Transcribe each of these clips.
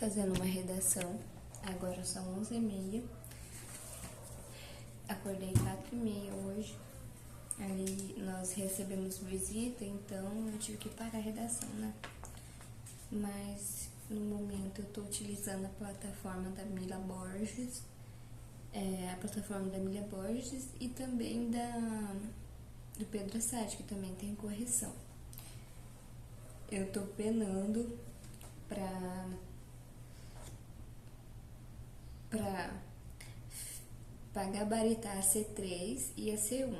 fazendo uma redação. Agora são 11h30. Acordei 4h30 hoje. Aí nós recebemos visita, então eu tive que parar a redação, né? Mas no momento eu tô utilizando a plataforma da Mila Borges. A plataforma da Mila Borges e também do Pedro Assad, que também tem correção. Eu tô penando pra gabaritar a C3 e a C1.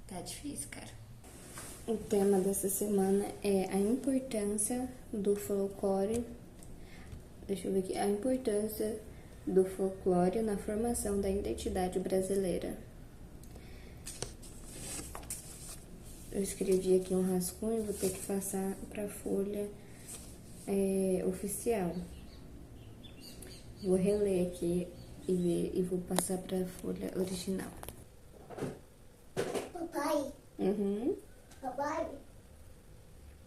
Tá difícil, cara. O tema dessa semana é a importância do folclore. Deixa eu ver aqui. A importância do folclore na formação da identidade brasileira. Eu escrevi aqui um rascunho, vou ter que passar para a folha oficial. Vou reler aqui e vou passar para a folha original. Papai? Uhum. Papai?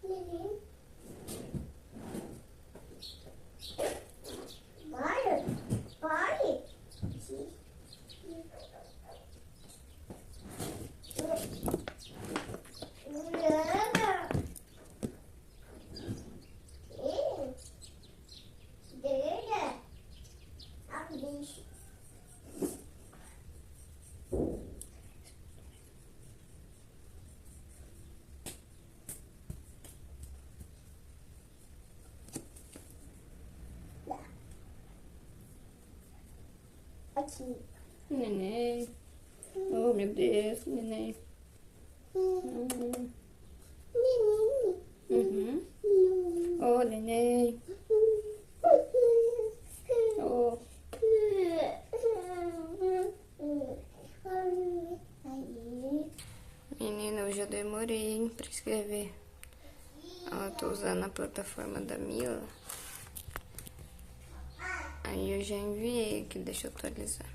Neném? Pai? Pai? Aqui. Neném. Oh, meu Deus, neném. Uhum. Oh, neném. Oh. Menina, hoje eu demorei, hein, pra escrever. Ó, eu tô usando a plataforma da Mila. Aí eu já enviei aqui, deixa eu atualizar.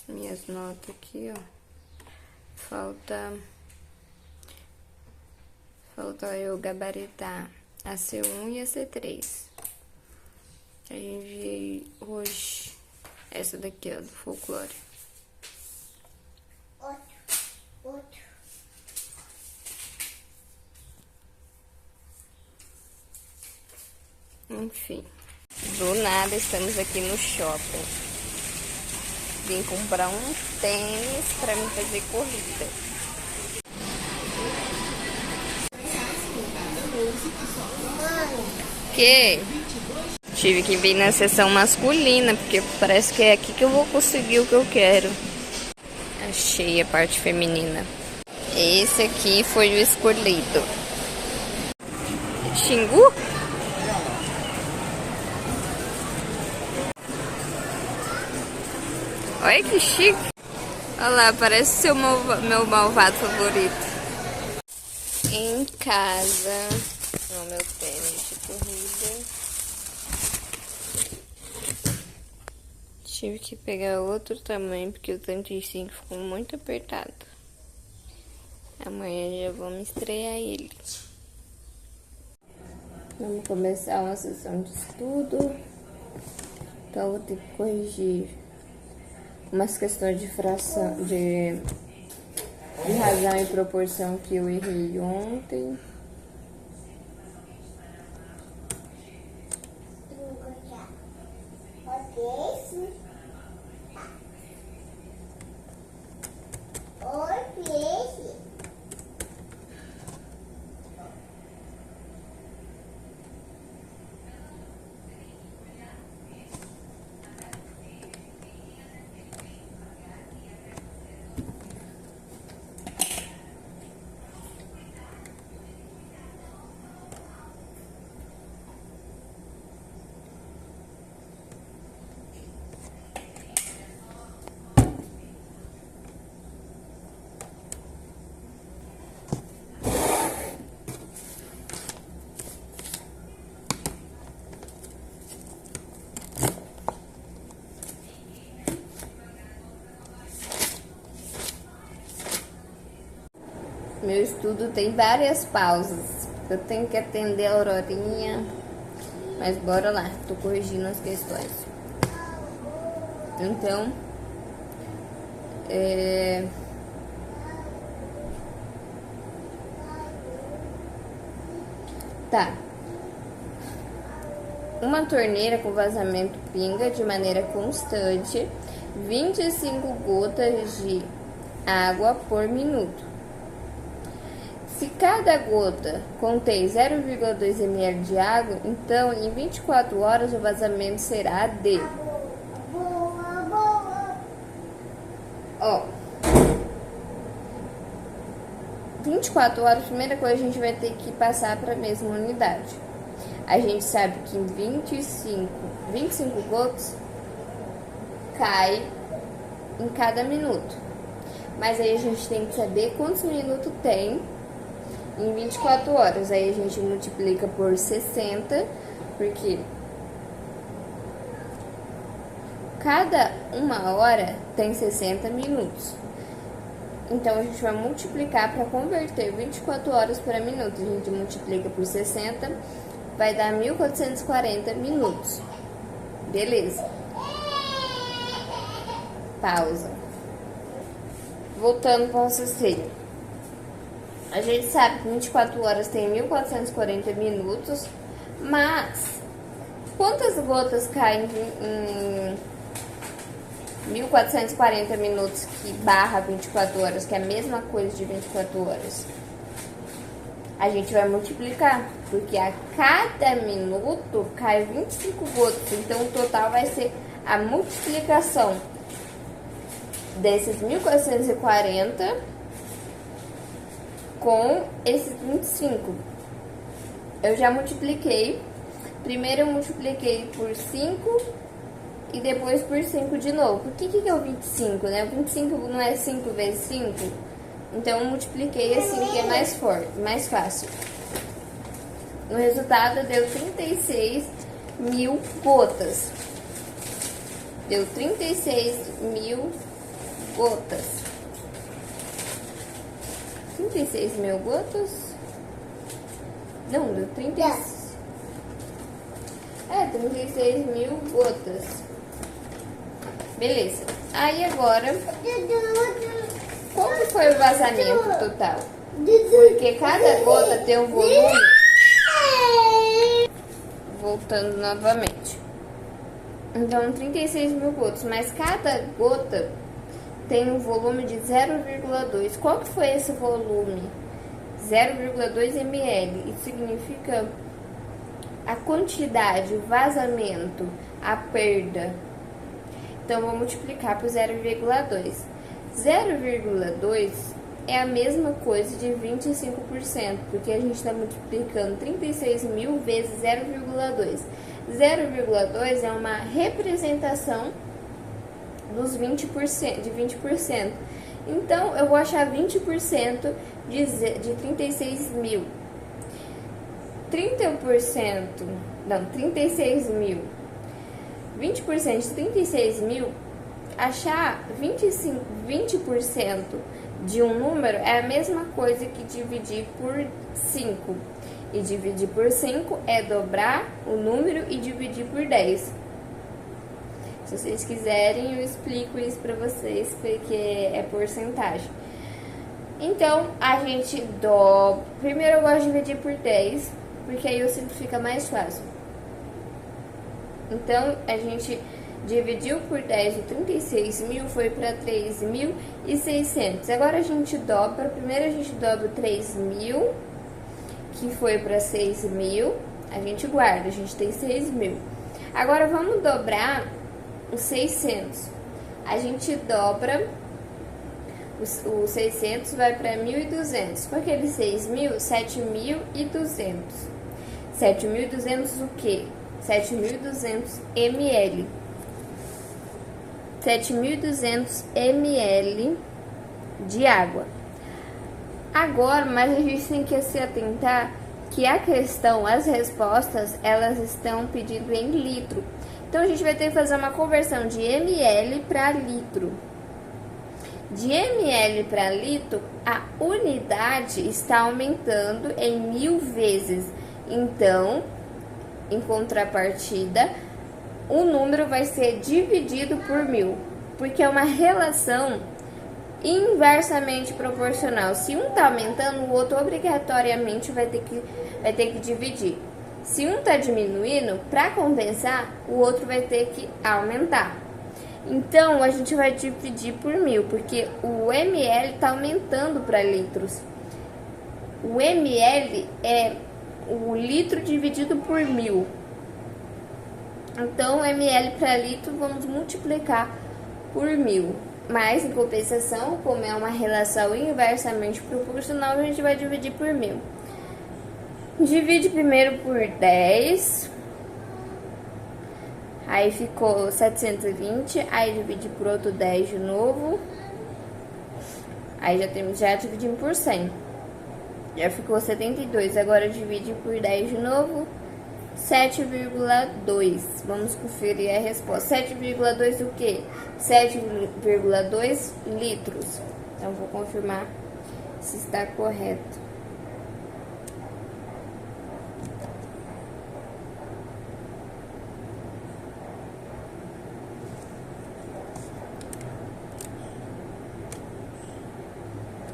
Minhas notas aqui, ó. Falta eu gabaritar a C1 e a C3. Aí eu enviei hoje essa daqui, ó, do folclore. Outro. Enfim, do nada estamos aqui no shopping. Vim comprar um tênis pra mim fazer corrida. Que? Tive que vir na seção masculina, porque parece que é aqui que eu vou conseguir o que eu quero. Achei a parte feminina. Esse aqui foi o escolhido. Xingu? Olha que chique. Olha lá, parece ser meu malvado favorito. Em casa. Ó, meu tênis de corrida. Tive que pegar outro tamanho, porque o 35 ficou muito apertado. Amanhã já vamos estrear ele. Vamos começar uma sessão de estudo. Então, vou ter que corrigir umas questões de fração, de razão e proporção que eu errei ontem. Meu estudo tem várias pausas. Eu tenho que atender a Aurorinha. Mas bora lá, tô corrigindo as questões. Então, tá. Uma torneira com vazamento pinga de maneira constante 25 gotas de água por minuto. Se cada gota contém 0,2 ml de água, então em 24 horas o vazamento será de... Ó, 24 horas, primeira coisa, a gente vai ter que passar para a mesma unidade. A gente sabe que em 25 gotas cai em cada minuto. Mas aí a gente tem que saber quantos minutos tem em 24 horas. Aí a gente multiplica por 60, porque cada 1 hora tem 60 minutos. Então, a gente vai multiplicar para converter 24 horas para minutos. A gente multiplica por 60, vai dar 1440 minutos. Beleza. Pausa. Voltando para o raciocínio. A gente sabe que 24 horas tem 1440 minutos, mas quantas gotas caem em 1440 minutos que barra 24 horas, que é a mesma coisa de 24 horas? A gente vai multiplicar, porque a cada minuto cai 25 gotas, então o total vai ser a multiplicação desses 1440 com esses 25. Eu já multipliquei. Primeiro eu multipliquei por 5 e depois por 5 de novo. Por que é o 25, né? O 25 não é 5 vezes 5? Então eu multipliquei assim, que é mais forte, mais fácil. No resultado deu 36 mil gotas. Deu 36 mil gotas. 36 mil gotas? Não, deu 36. 36 mil gotas. Beleza. Aí agora, qual que foi o vazamento total? Porque cada gota tem um volume. Voltando novamente. Então, 36 mil gotas. Mas cada gota tem um volume de 0,2. Qual que foi esse volume? 0,2 ml. Isso significa a quantidade, o vazamento, a perda. Então, vou multiplicar por 0,2. 0,2 é a mesma coisa de 25%, porque a gente está multiplicando 36 mil vezes 0,2. 0,2 é uma representação dos 20%, de 20%. Então, eu vou achar 20% de 36 mil. 30%, não, 36 mil. 20% de 36 mil, achar 20% de um número é a mesma coisa que dividir por 5. E dividir por 5 é dobrar o número e dividir por 10. Se vocês quiserem, eu explico isso pra vocês, porque é porcentagem. Então, a gente dobra. Primeiro eu gosto de dividir por 10, porque aí eu sempre fica mais fácil. Então, a gente dividiu por 10 o 36 mil, foi para 3.600. Agora a gente dobra. Primeiro a gente dobra o 3 mil, que foi para 6 mil. A gente guarda, a gente tem 6 mil. Agora vamos dobrar os 600. A gente dobra o 600, vai para 1.200. Com aqueles 6 mil, 7.200. 7.200 o quê? 7.200 ml. 7.200 ml de água. Agora, mas a gente tem que se atentar que a questão, as respostas, elas estão pedindo em litro. Então, a gente vai ter que fazer uma conversão de ml para litro. De ml para litro, a unidade está aumentando em 1000 vezes. Então, em contrapartida, o número vai ser dividido por 1000, porque é uma relação inversamente proporcional. Se um está aumentando, o outro obrigatoriamente vai ter que dividir. Se um está diminuindo, para compensar, o outro vai ter que aumentar. Então, a gente vai dividir por 1000, porque o ml está aumentando para litros. O ml é o litro dividido por 1000. Então, ml para litro, vamos multiplicar por 1000. Mas, em compensação, como é uma relação inversamente proporcional, a gente vai dividir por 1000. Divide primeiro por 10. Aí ficou 720. Aí divide por outro 10 de novo. Aí já dividimos por 100. Já ficou 72. Agora divide por 10 de novo. 7,2. Vamos conferir a resposta. 7,2 o quê? 7,2 litros. Então, vou confirmar se está correto.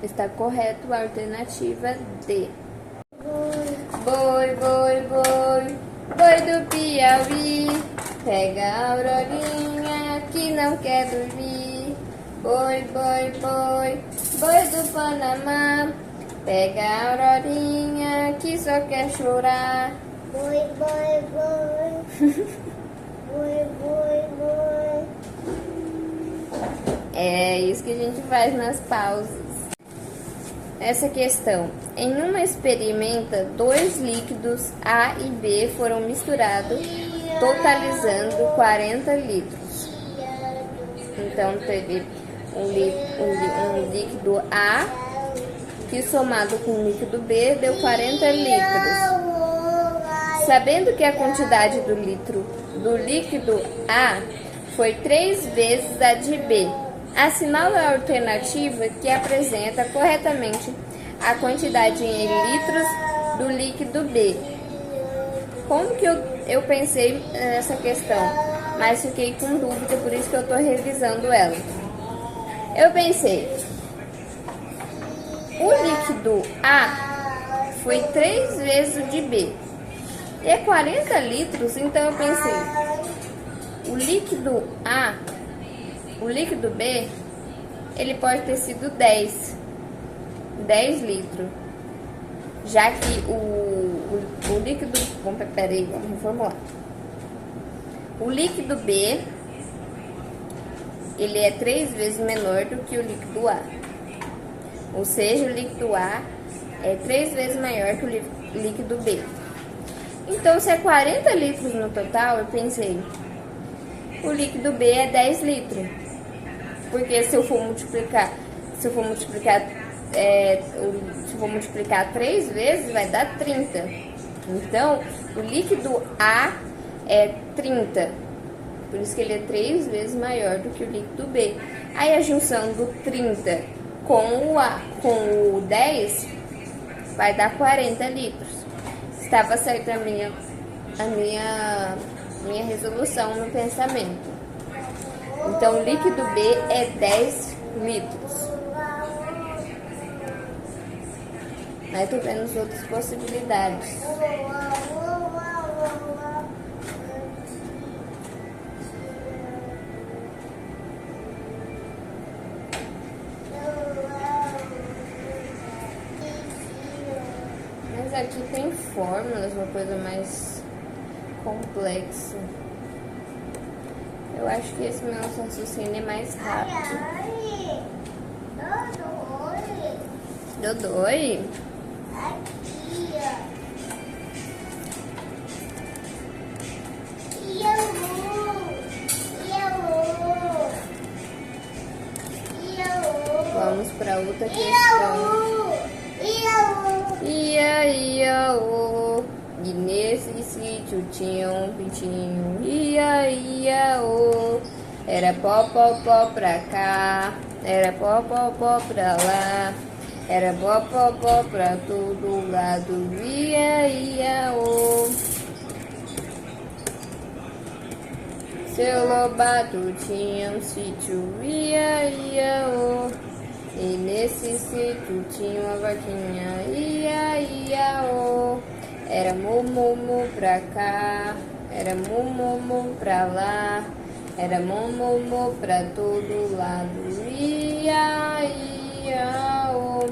Está correto a alternativa D. Boi, boi, boi, boi do Piauí, pega a Aurorinha que não quer dormir. Boi, boi, boi, boi do Panamá, pega a Aurorinha que só quer chorar. Boi, boi, boi. Boi, boi, boi. É isso que a gente faz nas pausas. Essa questão. Em uma experimenta, 2 líquidos A e B foram misturados, totalizando 40 litros. Então, teve um líquido A, que somado com o líquido B, deu 40 litros. Sabendo que a quantidade do líquido A foi 3 vezes a de B, assinale a alternativa que apresenta corretamente a quantidade em litros do líquido B. Como que eu pensei nessa questão, mas fiquei com dúvida, por isso que eu estou revisando ela. Eu pensei, o líquido A foi 3 vezes o de B. E é 40 litros, então eu pensei, o líquido A, o líquido B, ele pode ter sido 10 litros. Já que o líquido... Peraí, vamos reformular. O líquido B, ele é 3 vezes menor do que o líquido A. Ou seja, o líquido A é 3 vezes maior que o líquido B. Então, se é 40 litros no total, eu pensei, o líquido B é 10 litros. Porque se eu for multiplicar 3 vezes, vai dar 30. Então, o líquido A é 30. Por isso que ele é 3 vezes maior do que o líquido B. Aí a junção do 30 com o 10 vai dar 40 litros. Estava certa a minha resolução no pensamento. Então, o líquido B é 10 litros. Aí tô vendo as outras possibilidades. Mas aqui tem fórmulas, uma coisa mais complexa. Eu acho que esse meu raciocínio é mais rápido. Dodói? Aqui, ó. Vamos para outra questão. Ia, e nesse sítio tinha um pintinho. Ia, Era pó, pó, pó pra cá. Era pó, pó, pó pra lá. Era pó, pó, pó pra todo lado. Ia, ia, ô. Seu Lobato tinha um sítio. Ia, ia, ô. E nesse sítio tinha uma vaquinha. Ia, ia, ô. Era mu, mu, mu pra cá. Era mu, mu, mu pra lá. Era mu, mu, mu pra todo lado. Ia, ia, ô.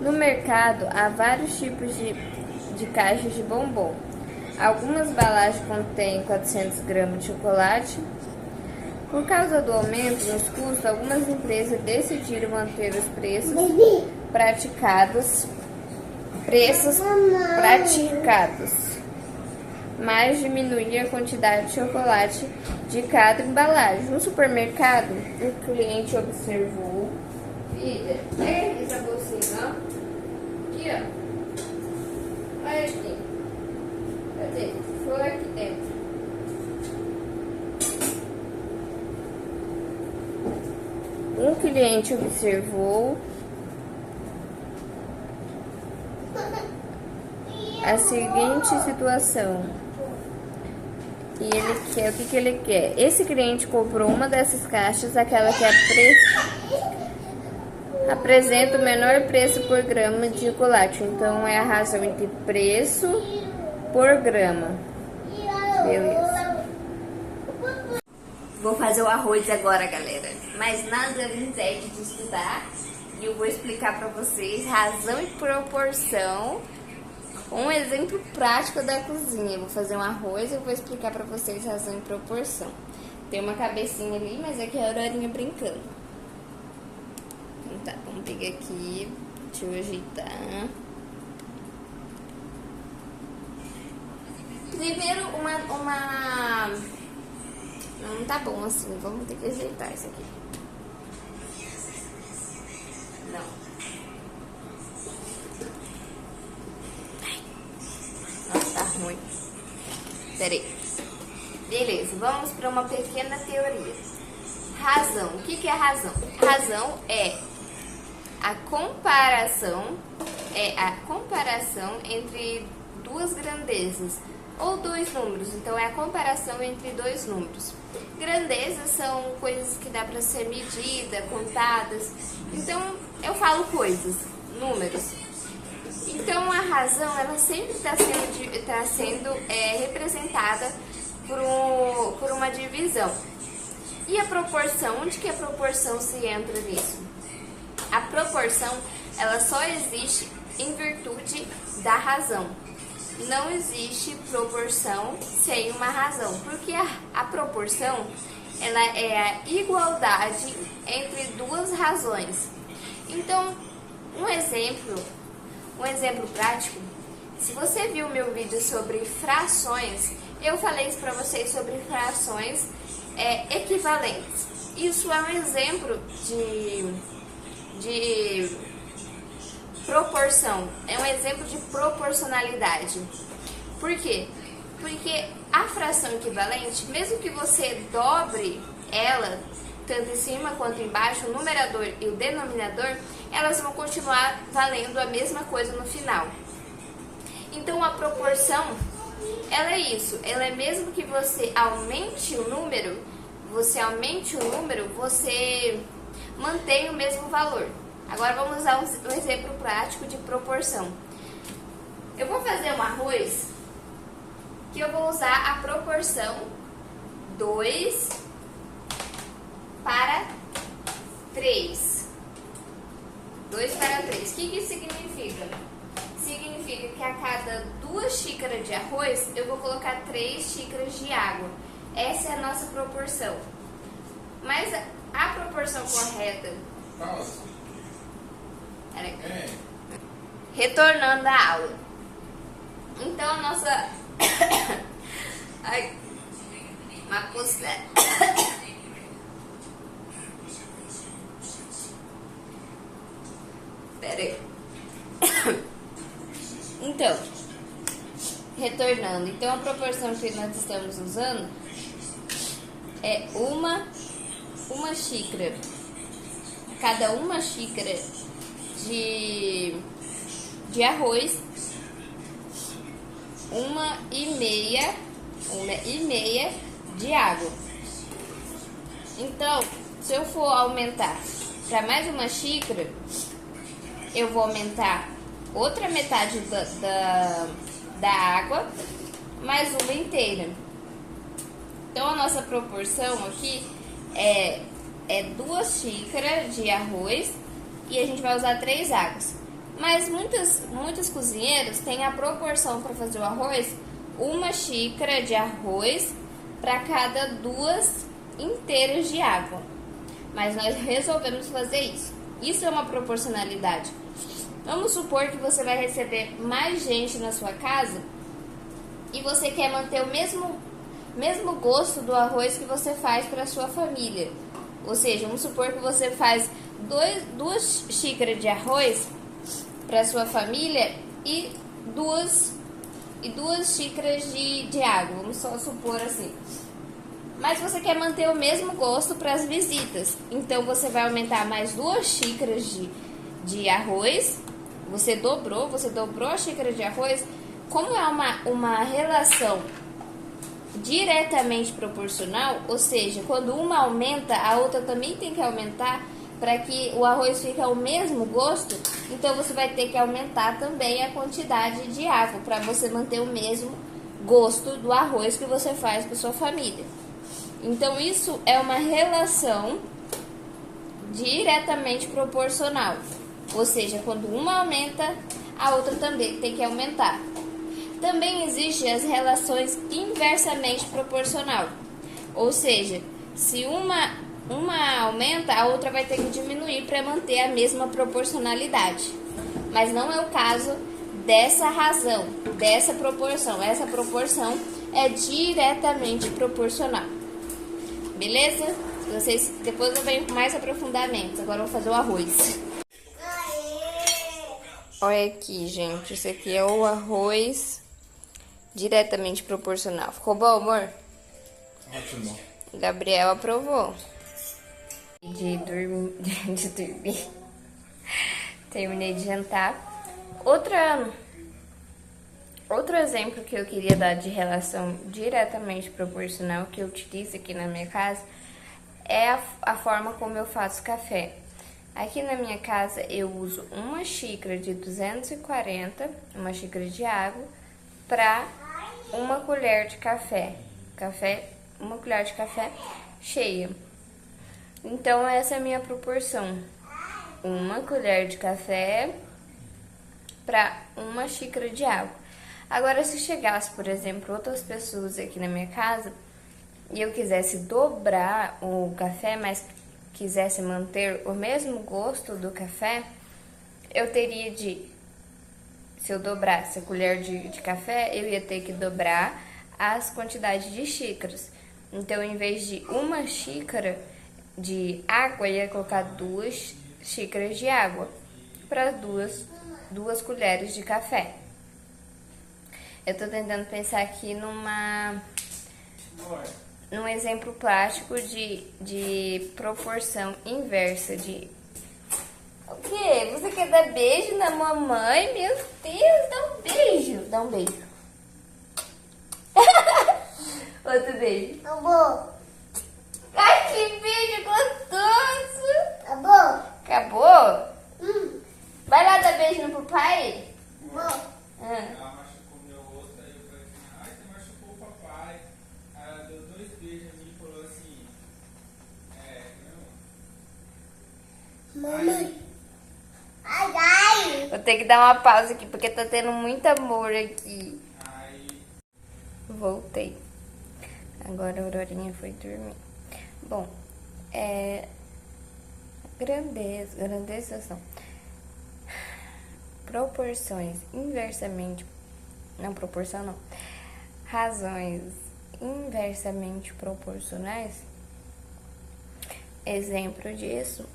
No mercado, há vários tipos de caixas de bombom. Algumas embalagens contêm 400 gramas de chocolate. Por causa do aumento nos custos, algumas empresas decidiram manter os preços praticados, mas diminuir a quantidade de chocolate de cada embalagem. No supermercado, o cliente observou. Filha, pega essa bolsinha, ó. Aqui, ó. Olha aqui. Cadê? Foi aqui dentro. Um cliente observou a seguinte situação. E ele quer, o que ele quer? Esse cliente comprou uma dessas caixas, aquela que apresenta o menor preço por grama de chocolate. Então é a razão entre preço por grama. Beleza. Vou fazer o arroz agora, galera. Mas nada me impede de estudar. E eu vou explicar pra vocês razão e proporção. Um exemplo prático da cozinha. Eu vou fazer um arroz e eu vou explicar pra vocês razão e proporção. Tem uma cabecinha ali, mas aqui é a Aurorinha brincando. Então tá, vamos pegar aqui. Deixa eu ajeitar. Primeiro não tá bom assim, vamos ter que ajeitar isso aqui. Não. Nossa, tá ruim. Peraí. Beleza, vamos para uma pequena teoria. Razão. O que é razão? Razão é a comparação entre duas grandezas ou dois números. Então é a comparação entre dois números. Grandezas são coisas que dá para ser medida, contadas. Então eu falo coisas, números. Então a razão ela sempre está sendo representada por uma divisão. E a proporção? Onde que a proporção se entra nisso? A proporção ela só existe em virtude da razão. Não existe proporção sem uma razão, porque a proporção ela é a igualdade entre duas razões. Então, um exemplo prático, se você viu meu vídeo sobre frações, eu falei para vocês sobre frações equivalentes. Isso é um exemplo de proporção, é um exemplo de proporcionalidade. Por quê? Porque a fração equivalente, mesmo que você dobre ela, tanto em cima quanto embaixo, o numerador e o denominador, elas vão continuar valendo a mesma coisa no final. Então a proporção, ela é isso, ela é mesmo que você aumente o número, você mantém o mesmo valor. Agora vamos usar um exemplo prático de proporção. Eu vou fazer um arroz que eu vou usar a proporção 2 para 3. 2 para 3. O que isso significa? Significa que a cada 2 xícaras de arroz, eu vou colocar 3 xícaras de água. Essa é a nossa proporção. Mas a proporção correta... Retornando à aula. Então, a nossa... Ai, uma costela. Pera aí. Então, retornando. Então, a proporção que nós estamos usando é uma xícara. Cada uma xícara de arroz, uma e meia de água. Então, se eu for aumentar para mais uma xícara, eu vou aumentar outra metade da água, mais uma inteira. Então, a nossa proporção aqui é 2 xícaras de arroz e a gente vai usar 3 águas. Mas muitos cozinheiros têm a proporção para fazer o arroz, 1 xícara de arroz para cada 2 inteiras de água. Mas nós resolvemos fazer isso. Isso é uma proporcionalidade. Vamos supor que você vai receber mais gente na sua casa e você quer manter o mesmo gosto do arroz que você faz para a sua família. Ou seja, vamos supor que você faz 2 xícaras de arroz para sua família e duas xícaras de água, vamos só supor assim. Mas você quer manter o mesmo gosto para as visitas, então você vai aumentar mais 2 xícaras de arroz. Você dobrou a xícara de arroz. Como é uma relação diretamente proporcional, ou seja, quando uma aumenta, a outra também tem que aumentar, para que o arroz fique ao mesmo gosto, então você vai ter que aumentar também a quantidade de água para você manter o mesmo gosto do arroz que você faz para sua família. Então isso é uma relação diretamente proporcional, ou seja, quando uma aumenta, a outra também tem que aumentar. Também existem as relações inversamente proporcional, ou seja, se uma aumenta, a outra vai ter que diminuir para manter a mesma proporcionalidade. Mas não é o caso dessa razão, dessa proporção. Essa proporção é diretamente proporcional. Beleza? Vocês, depois eu venho com mais aprofundamentos. Agora eu vou fazer o arroz. Olha aqui, gente. Esse aqui é o arroz diretamente proporcional. Ficou bom, amor? Ótimo. Gabriel aprovou. De dormir. Terminei de jantar. Outro exemplo que eu queria dar de relação diretamente proporcional que eu utilizo aqui na minha casa é a forma como eu faço café. Aqui na minha casa eu uso 1 xícara de 240, 1 xícara de água, para 1 colher de café. 1 colher de café cheia. Então essa é a minha proporção. 1 colher de café para 1 xícara de água. Agora, se chegasse, por exemplo, outras pessoas aqui na minha casa e eu quisesse dobrar o café, mas quisesse manter o mesmo gosto do café, eu teria se eu dobrasse a colher de café, eu ia ter que dobrar as quantidades de xícaras. Então, em vez de 1 xícara de água, eu ia colocar 2 xícaras de água para duas colheres de café. Eu tô tentando pensar aqui num exemplo prático de proporção inversa de... O quê? Você quer dar beijo na mamãe? Meu Deus, dá um beijo. Dá um beijo. Outro beijo. Acabou. Ai, que beijo gostoso. Acabou. Acabou? Vai lá dar beijo no papai? Acabou. Ela machucou meu rosto, aí eu falei assim, ai, você machucou o papai. Aí ela deu 2 beijos em mim Mamãe. Ai, ai. Vou ter que dar uma pausa aqui, porque tá tendo muito amor aqui. Voltei. Agora a Aurorinha foi dormir. Bom, grandeza são proporções inversamente, não proporção não, razões inversamente proporcionais. Exemplo disso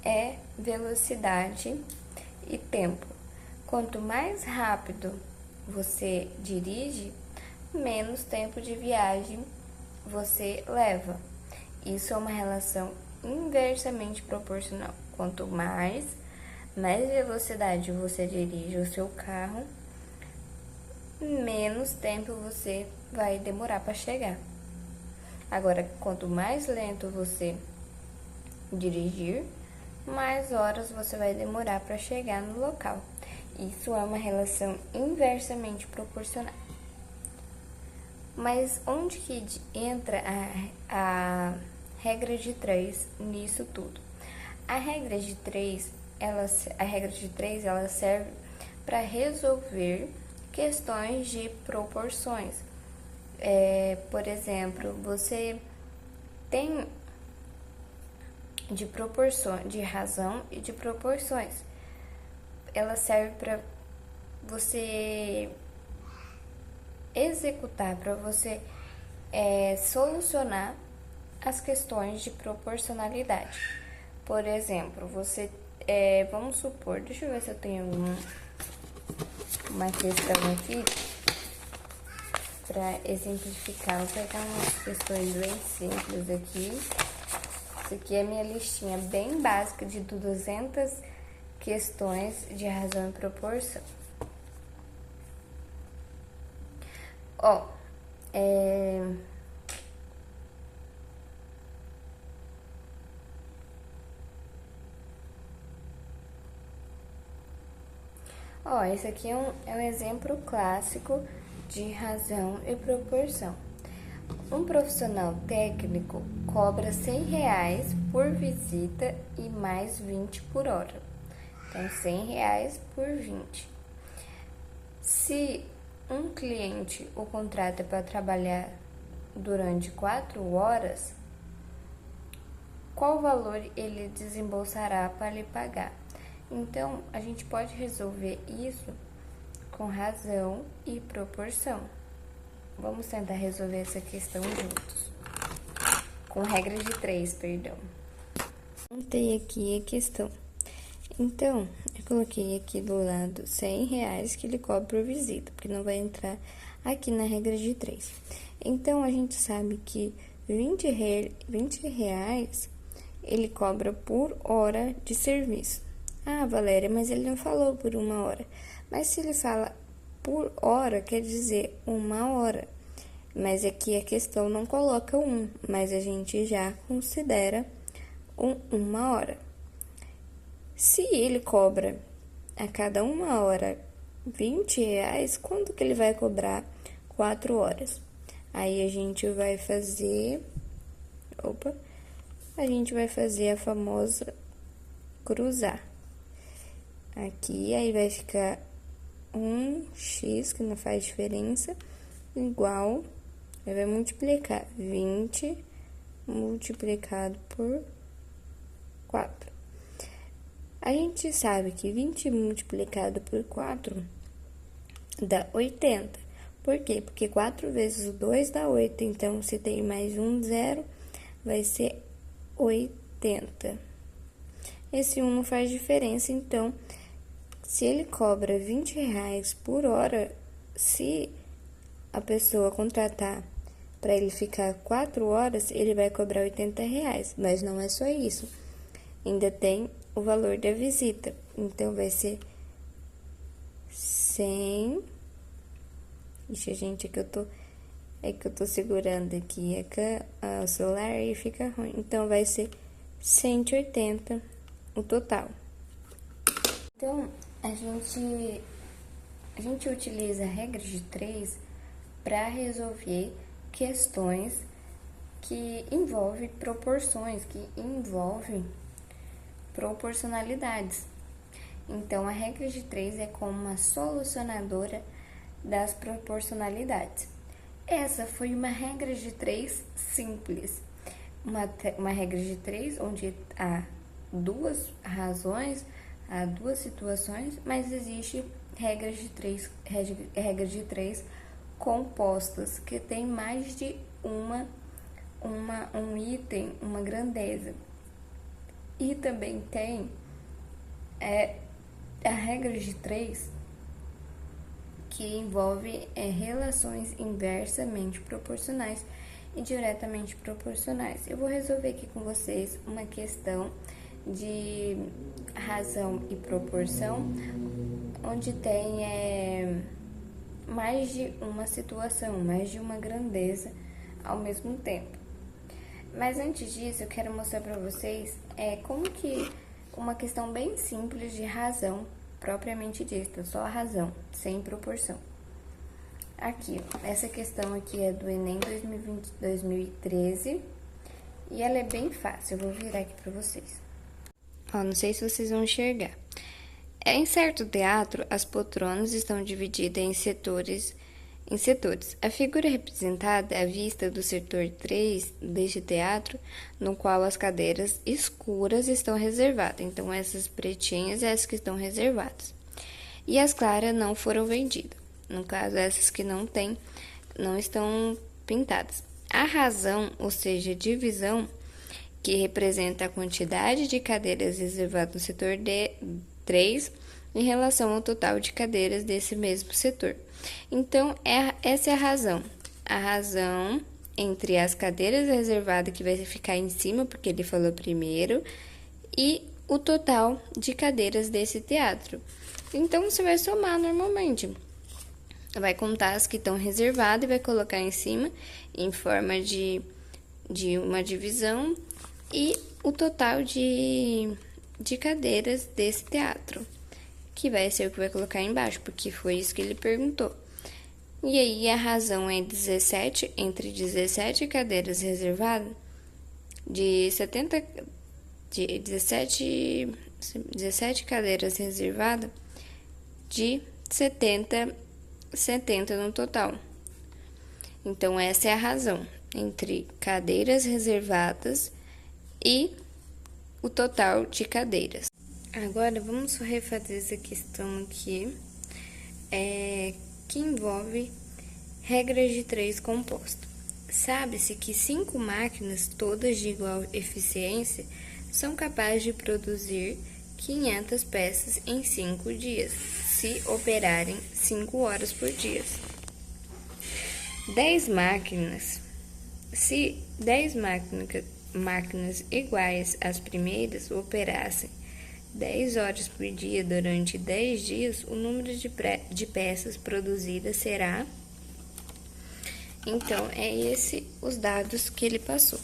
é velocidade e tempo. Quanto mais rápido você dirige, menos tempo de viagem você leva. Isso é uma relação inversamente proporcional. Quanto mais velocidade você dirige o seu carro, menos tempo você vai demorar para chegar. Agora, quanto mais lento você dirigir, mais horas você vai demorar para chegar no local. Isso é uma relação inversamente proporcional. Mas onde que entra a regra de 3 nisso tudo? A regra de 3, ela serve para resolver questões de proporções. Por exemplo, você tem de razão e de proporções. Ela serve para você executar, para você solucionar as questões de proporcionalidade. Por exemplo, você, vamos supor, deixa eu ver se eu tenho uma questão aqui para exemplificar. Vou pegar umas questões bem simples aqui. Isso aqui é minha listinha bem básica de 200 questões de razão e proporção. Esse aqui é um exemplo clássico de razão e proporção. Um profissional técnico cobra R$100 por visita e mais 20 por hora. Então, R$100 por 20. Se um cliente o contrata para trabalhar durante 4 horas, qual valor ele desembolsará para lhe pagar? Então, a gente pode resolver isso com razão e proporção. Vamos tentar resolver essa questão juntos. Com regra de 3, perdão. Montei aqui a questão. Então, eu coloquei aqui do lado R$100 que ele cobra por visita, porque não vai entrar aqui na regra de 3. Então, a gente sabe que R$20 ele cobra por hora de serviço. Ah, Valéria, mas ele não falou por 1 hora. Mas se ele fala por hora, quer dizer 1 hora. Mas aqui a questão não coloca 1, mas a gente já considera 1 hora. Se ele cobra a cada 1 hora R$20, quando que ele vai cobrar 4 horas? Aí a gente vai fazer... a gente vai fazer a famosa cruzar. Aqui, aí vai ficar 1x, que não faz diferença, igual, aí vai multiplicar 20 multiplicado por 4. A gente sabe que 20 multiplicado por 4 dá 80. Por quê? Porque 4 vezes o 2 dá 8, então se tem mais um zero, vai ser 80. Esse 1 não faz diferença, então... Se ele cobra R$20 por hora, se a pessoa contratar para ele ficar 4 horas, ele vai cobrar R$80. Mas não é só isso. Ainda tem o valor da visita. Então, vai ser 100... Ixi, gente, é que eu tô segurando aqui o celular e fica ruim. Então, vai ser 180 o total. Então, a gente utiliza a regra de 3 para resolver questões que envolvem proporções, que envolvem proporcionalidades. Então, a regra de 3 é como uma solucionadora das proporcionalidades. Essa foi uma regra de 3 simples. Uma regra de 3 onde há duas razões, há duas situações, mas existe regras de 3 compostas, que tem mais de um item, uma grandeza. E também tem a regra de 3, que envolve relações inversamente proporcionais e diretamente proporcionais. Eu vou resolver aqui com vocês uma questão de razão e proporção, onde tem mais de uma situação, mais de uma grandeza ao mesmo tempo. Mas antes disso, eu quero mostrar para vocês como que uma questão bem simples de razão, propriamente dita, só a razão, sem proporção. Aqui, ó, essa questão aqui é do Enem 2013 e ela é bem fácil, eu vou virar aqui para vocês. Ó, não sei se vocês vão enxergar. Em certo teatro, as poltronas estão divididas em setores. A figura representada é a vista do setor 3 deste teatro, no qual as cadeiras escuras estão reservadas. Então, essas pretinhas é as que estão reservadas. E as claras não foram vendidas. No caso, essas que não estão pintadas. A razão, ou seja, divisão, que representa a quantidade de cadeiras reservadas no setor 3 em relação ao total de cadeiras desse mesmo setor. Então, essa é a razão. A razão entre as cadeiras reservadas, que vai ficar em cima, porque ele falou primeiro, e o total de cadeiras desse teatro. Então, você vai somar normalmente. Vai contar as que estão reservadas e vai colocar em cima, em forma de uma divisão, e o total de cadeiras desse teatro, que vai ser o que vai colocar embaixo, porque foi isso que ele perguntou. E aí, a razão é 17, entre 17 cadeiras reservadas, de 17 cadeiras reservadas, de 70 no total. Então, essa é a razão entre cadeiras reservadas e o total de cadeiras. Agora, vamos refazer essa questão aqui, que envolve regras de 3 compostas. Sabe-se que 5 máquinas, todas de igual eficiência, são capazes de produzir 500 peças em 5 dias, se operarem 5 horas por dia. 10 máquinas, se 10 máquinas iguais às primeiras operassem 10 horas por dia durante 10 dias, o número de peças produzidas será... Então, os dados que ele passou.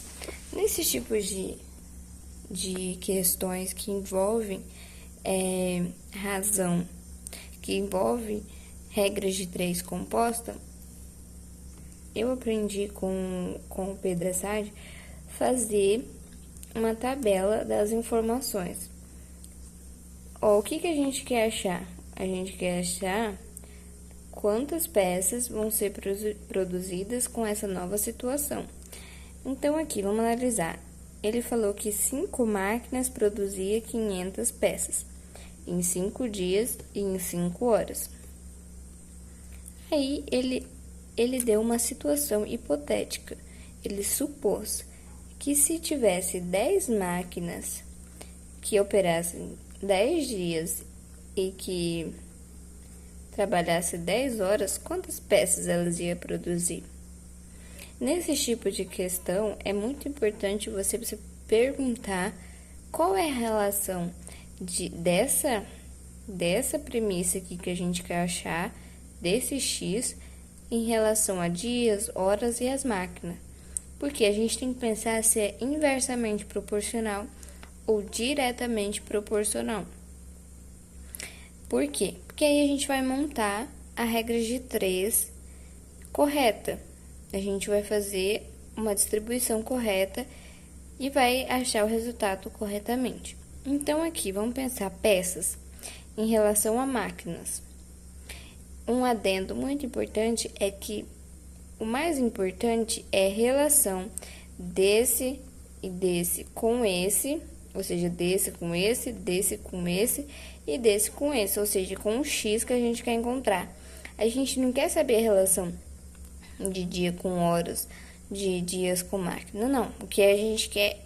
Nesses tipos de questões que envolvem razão, que envolvem regras de 3 compostas, eu aprendi com o Pedro Assad fazer uma tabela das informações. Ó, o que a gente quer achar? A gente quer achar quantas peças vão ser produzidas com essa nova situação. Então, aqui, vamos analisar. Ele falou que 5 máquinas produziam 500 peças em 5 dias e em 5 horas. Aí, ele deu uma situação hipotética. Ele supôs que se tivesse 10 máquinas que operassem 10 dias e que trabalhasse 10 horas, quantas peças elas iam produzir? Nesse tipo de questão, é muito importante você perguntar qual é a relação dessa premissa aqui que a gente quer achar, desse X, em relação a dias, horas e as máquinas. Porque a gente tem que pensar se é inversamente proporcional ou diretamente proporcional. Por quê? Porque aí a gente vai montar a regra de 3 correta. A gente vai fazer uma distribuição correta e vai achar o resultado corretamente. Então, aqui, vamos pensar peças em relação a máquinas. Um adendo muito importante é que o mais importante é a relação desse e desse com esse, ou seja, desse com esse, desse com esse e desse com esse, ou seja, com o X que a gente quer encontrar. A gente não quer saber a relação de dia com horas, de dias com máquina, não. O que a gente quer,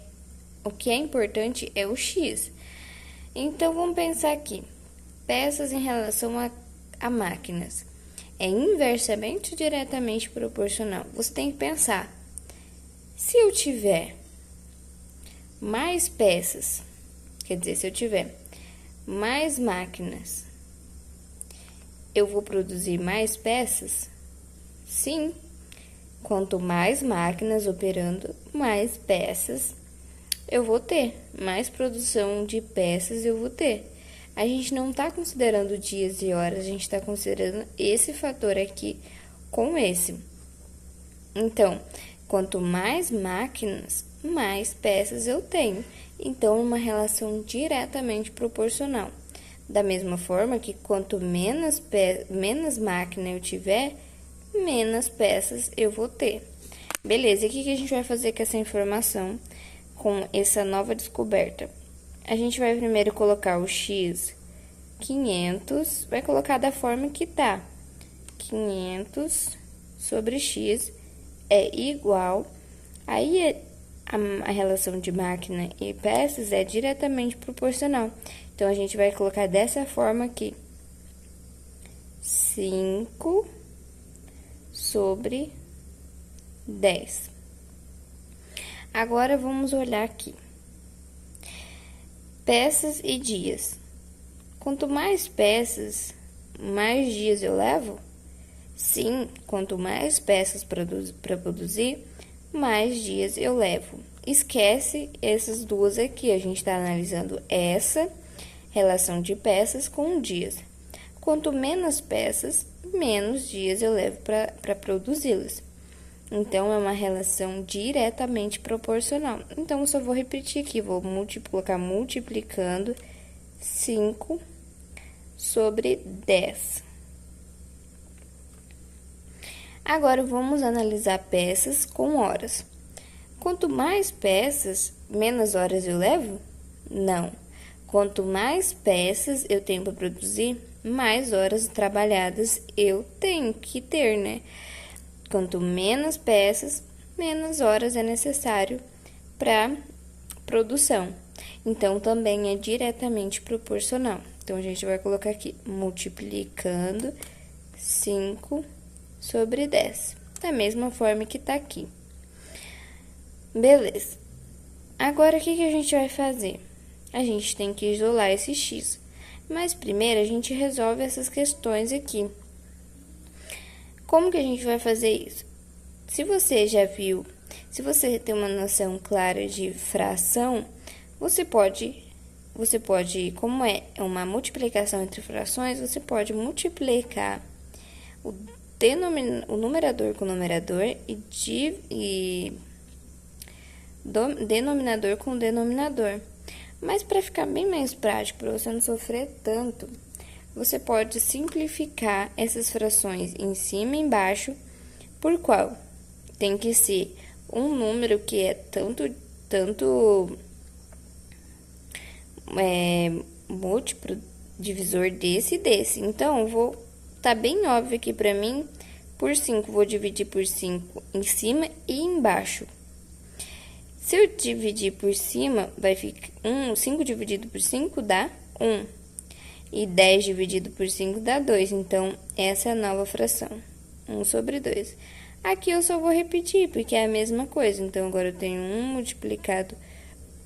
o que é importante é o X. Então, vamos pensar aqui. Peças em relação a máquinas. É inversamente ou diretamente proporcional. Você tem que pensar. Se eu tiver mais peças, quer dizer, se eu tiver mais máquinas, eu vou produzir mais peças? Sim. Quanto mais máquinas operando, mais peças eu vou ter. Mais produção de peças eu vou ter. A gente não está considerando dias e horas, a gente está considerando esse fator aqui com esse. Então, quanto mais máquinas, mais peças eu tenho. Então, é uma relação diretamente proporcional. Da mesma forma que quanto menos máquina eu tiver, menos peças eu vou ter. Beleza, e o que a gente vai fazer com essa informação, com essa nova descoberta? A gente vai primeiro colocar o x 500, vai colocar da forma que tá. 500 sobre x é igual. Aí, a relação de máquina e peças é diretamente proporcional. Então, a gente vai colocar dessa forma aqui. 5 sobre 10. Agora, vamos olhar aqui. Peças e dias. Quanto mais peças, mais dias eu levo? Sim, quanto mais peças para produzir, mais dias eu levo. Esquece essas duas aqui, a gente está analisando essa relação de peças com dias. Quanto menos peças, menos dias eu levo para produzi-las. Então, é uma relação diretamente proporcional. Então, eu só vou repetir aqui, vou colocar multiplicando 5 sobre 10. Agora, vamos analisar peças com horas. Quanto mais peças, menos horas eu levo? Não. Quanto mais peças eu tenho para produzir, mais horas trabalhadas eu tenho que ter, né? Quanto menos peças, menos horas é necessário para produção. Então, também é diretamente proporcional. Então, a gente vai colocar aqui, multiplicando 5 sobre 10. Da mesma forma que tá aqui. Beleza. Agora, o que a gente vai fazer? A gente tem que isolar esse x. Mas, primeiro, a gente resolve essas questões aqui. Como que a gente vai fazer isso? Se você já viu, se você tem uma noção clara de fração, você pode, como é uma multiplicação entre frações, você pode multiplicar o numerador com o numerador e denominador com o denominador. Mas para ficar bem mais prático, para você não sofrer tanto, você pode simplificar essas frações em cima e embaixo, por qual? Tem que ser um número que é tanto múltiplo divisor desse e desse. Então, tá bem óbvio aqui pra mim, por 5, vou dividir por 5 em cima e embaixo. Se eu dividir por cima, vai ficar 5 dividido por 5 dá 1. E 10 dividido por 5 dá 2. Então, essa é a nova fração. 1 sobre 2. Aqui eu só vou repetir, porque é a mesma coisa. Então, agora eu tenho 1 multiplicado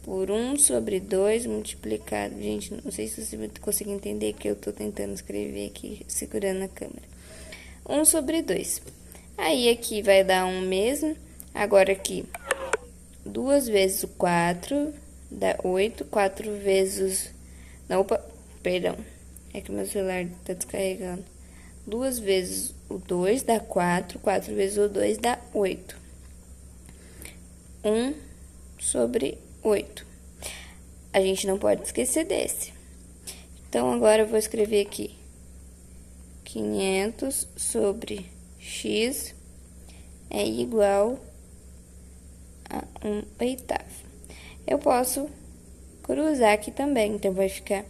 por 1 sobre 2 multiplicado... Gente, não sei se você consegue entender que eu tô tentando escrever aqui, segurando a câmera. 1 sobre 2. Aí, aqui vai dar 1 mesmo. Agora, aqui, 2 vezes o 4 dá 8. 4 vezes... Não, opa, perdão. É que meu celular tá descarregando. 2 vezes o 2 dá 4. 4 vezes o 2 dá 8. 1 sobre 8. a gente não pode esquecer desse. Então, agora eu vou escrever aqui 500 sobre x é igual a 1/8. Eu posso cruzar aqui também, então vai ficar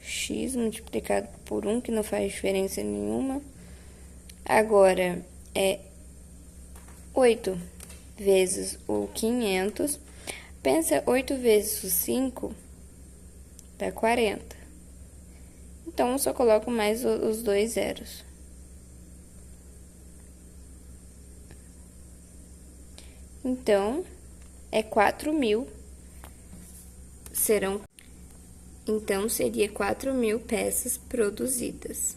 x multiplicado por 1, que não faz diferença nenhuma. Agora, é 8 vezes o 500. Pensa, 8 vezes o 5 dá 40. Então, eu só coloco mais os 2 zeros. Então, é 4.000. Então, seria 4.000 peças produzidas.